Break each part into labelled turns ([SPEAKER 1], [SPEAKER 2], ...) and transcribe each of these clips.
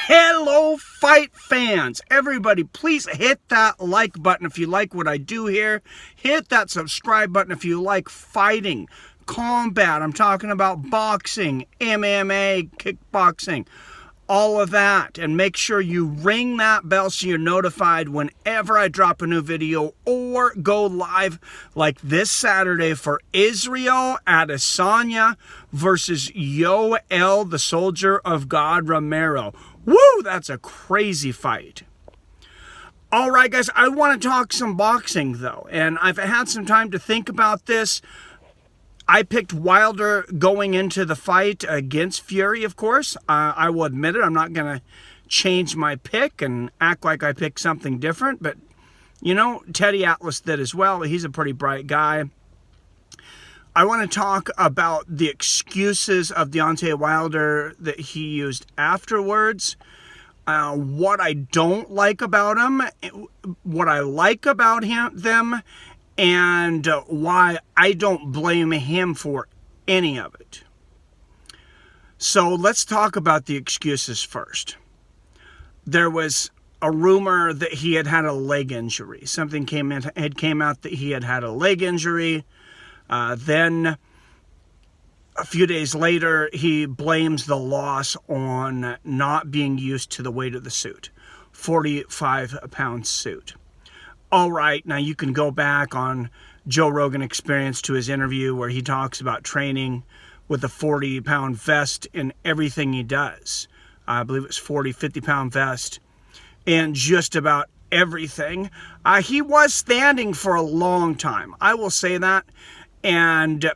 [SPEAKER 1] Hello, fight fans. Everybody, please hit that like button if you like what I do here. Hit that subscribe button if you like fighting, combat. I'm talking about boxing, MMA, kickboxing, all of that. And make sure you ring that bell so you're notified whenever I drop a new video or go live like this Saturday for Israel Adesanya versus Yoel, the Soldier of God, Romero. Woo, that's a crazy fight. All right, guys, I want to talk some boxing, though, and I've had some time to think about this. I picked Wilder going into the fight against Fury, of course. I will admit it, I'm not going to change my pick and act like I picked something different, but, you know, Teddy Atlas did as well. He's a pretty bright guy. I want to talk about the excuses of Deontay Wilder that he used afterwards, what I don't like about him, what I like about them, and why I don't blame him for any of it. So let's talk about the excuses first. There was a rumor that he had had a leg injury. Something came out that he had had a leg injury. Then a few days later, he blames the loss on not being used to the weight of the suit, 45-pound suit. All right, now you can go back on Joe Rogan Experience to his interview where he talks about training with a 40-pound vest in everything he does. I believe it's 50-pound vest and just about everything. He was standing for a long time, I will say that. And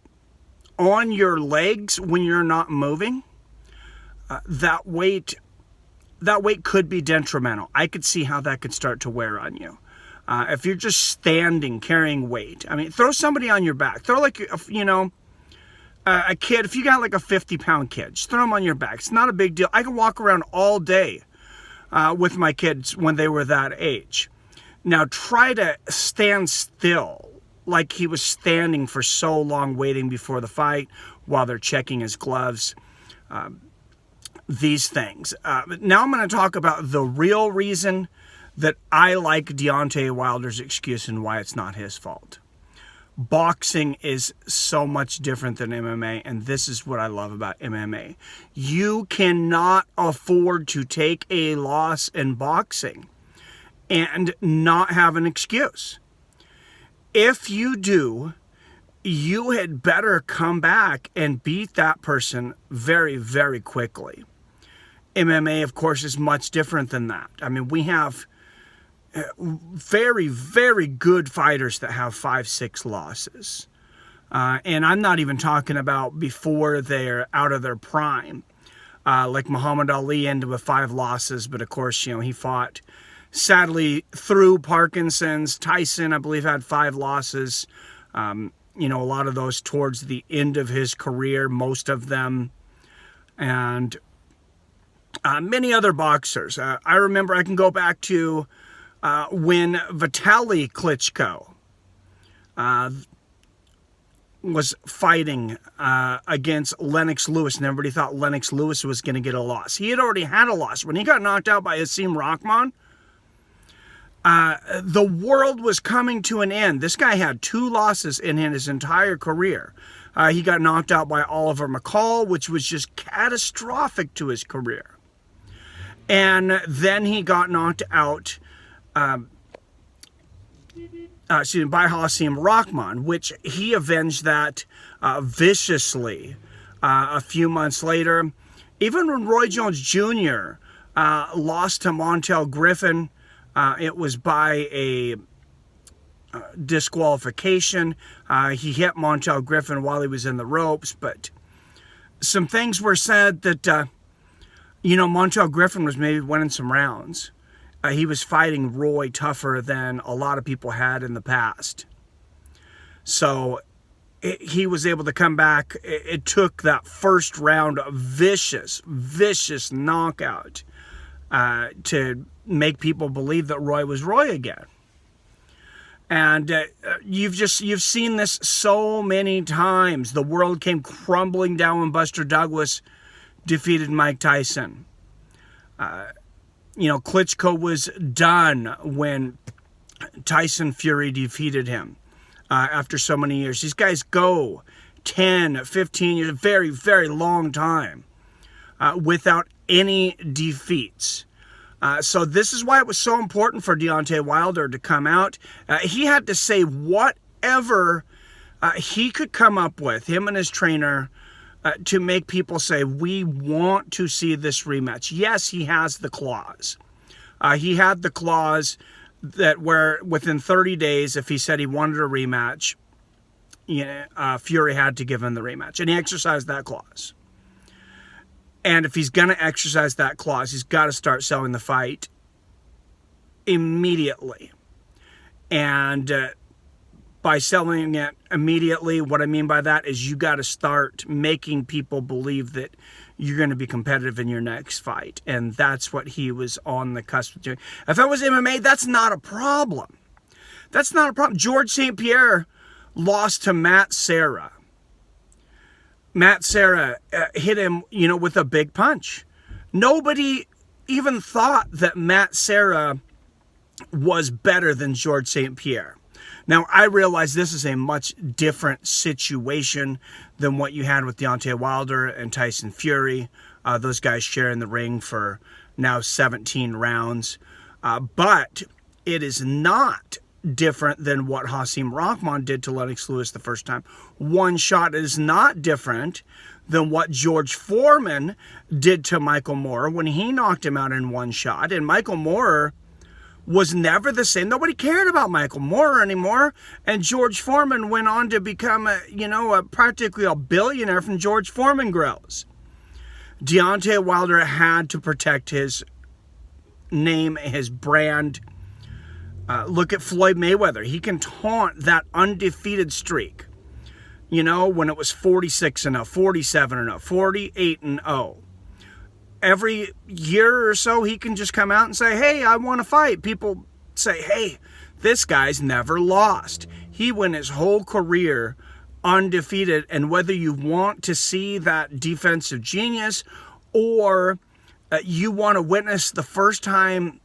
[SPEAKER 1] on your legs, when you're not moving, that weight could be detrimental. I could see how that could start to wear on you. If you're just standing, carrying weight. I mean, throw somebody on your back. Throw like, you know, a kid. If you got like a 50-pound kid, just throw them on your back. It's not a big deal. I can walk around all day with my kids when they were that age. Now, try to stand still like he was standing for so long waiting before the fight while they're checking his gloves. These things. Now I'm going to talk about the real reason that I like Deontay Wilder's excuse and why it's not his fault. Boxing is so much different than MMA, and this is what I love about MMA. You cannot afford to take a loss in boxing and not have an excuse. If you do, you had better come back and beat that person very, very quickly. MMA, of course, is much different than that. I mean, we have very, very good fighters that have 5-6 losses. And I'm not even talking about before they're out of their prime. Like Muhammad Ali ended with 5 losses, but of course, you know, he fought sadly through Parkinson's. Tyson, I believe, had 5 losses. You know, a lot of those towards the end of his career, most of them. And many other boxers. I remember, I can go back to when Vitaly Klitschko was fighting against Lennox Lewis, and everybody thought Lennox Lewis was going to get a loss. He had already had a loss. When he got knocked out by Asim Rahman, the world was coming to an end. This guy had 2 losses in his entire career. He got knocked out by Oliver McCall, which was just catastrophic to his career. And then he got knocked out by Hasim Rahman, which he avenged that viciously a few months later. Even when Roy Jones Jr. Lost to Montel Griffin, it was by a disqualification. He hit Montel Griffin while he was in the ropes, but some things were said that, you know, Montel Griffin was maybe winning some rounds. He was fighting Roy tougher than a lot of people had in the past. So he was able to come back. It took that first round of vicious knockout to make people believe that Roy was Roy again. And you've seen this so many times. The world came crumbling down when Buster Douglas defeated Mike Tyson. Klitschko was done when Tyson Fury defeated him after so many years. These guys go 10, 15 years, a very, very long time without any defeats. So this is why it was so important for Deontay Wilder to come out. He had to say whatever he could come up with, him and his trainer, to make people say, we want to see this rematch. Yes, he has the clause. He had the clause that where within 30 days, if he said he wanted a rematch, Fury had to give him the rematch. And he exercised that clause. And if he's going to exercise that clause, he's got to start selling the fight immediately. And by selling it immediately, what I mean by that is you got to start making people believe that you're going to be competitive in your next fight. And that's what he was on the cusp of doing. If it was MMA, that's not a problem. That's not a problem. George St. Pierre lost to Matt Serra. Matt Serra hit him, with a big punch. Nobody even thought that Matt Serra was better than George St. Pierre. Now, I realize this is a much different situation than what you had with Deontay Wilder and Tyson Fury. Those guys share in the ring for now 17 rounds. But it is not different than what Hasim Rahman did to Lennox Lewis the first time. One shot. It is not different than what George Foreman did to Michael Moorer when he knocked him out in one shot. And Michael Moorer was never the same. Nobody cared about Michael Moorer anymore. And George Foreman went on to become practically a billionaire from George Foreman grills. Deontay Wilder had to protect his name, his brand. Look at Floyd Mayweather. He can taunt that undefeated streak. When it was 46-0, 47-0, 48-0. Every year or so, he can just come out and say, hey, I want to fight. People say, hey, this guy's never lost. He went his whole career undefeated. And whether you want to see that defensive genius or you want to witness the first time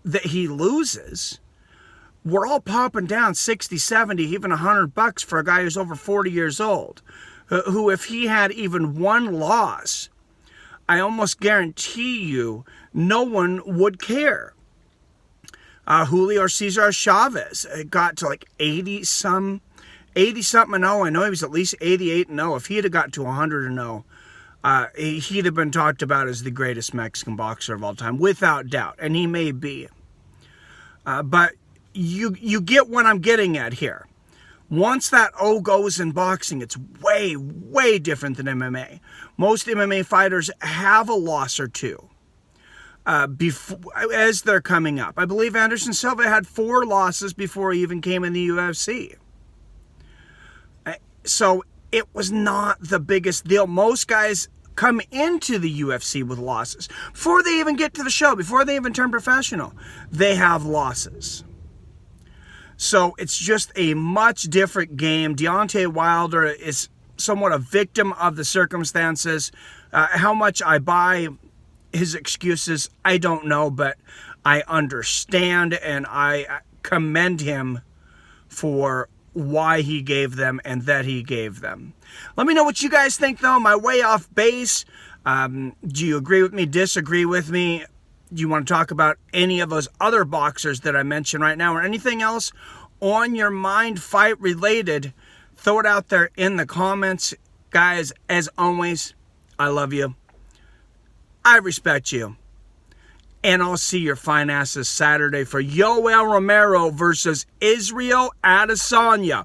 [SPEAKER 1] that he loses, we're all popping down 60, 70, even $100 for a guy who's over 40 years old, who if he had even one loss, I almost guarantee you no one would care. Julio Cesar Chavez got to like 80-something and 0. I know he was at least 88 and 0. If he had got to 100 and 0, he'd have been talked about as the greatest Mexican boxer of all time, without doubt. And he may be. But you get what I'm getting at here. Once that O goes in boxing, it's way, way different than MMA. Most MMA fighters have a loss or two as they're coming up. I believe Anderson Silva had 4 losses before he even came in the UFC. So it was not the biggest deal. Most guys come into the UFC with losses. Before they even get to the show, before they even turn professional, they have losses. So it's just a much different game. Deontay Wilder is somewhat a victim of the circumstances. How much I buy his excuses, I don't know, but I understand and I commend him for why he gave them and that he gave them. Let me know what you guys think, though. Am I way off base? Do you agree with me, disagree with me? Do you want to talk about any of those other boxers that I mentioned right now or anything else on your mind fight related? Throw it out there in the comments. Guys, as always, I love you. I respect you. And I'll see your fine asses Saturday for Yoel Romero versus Israel Adesanya.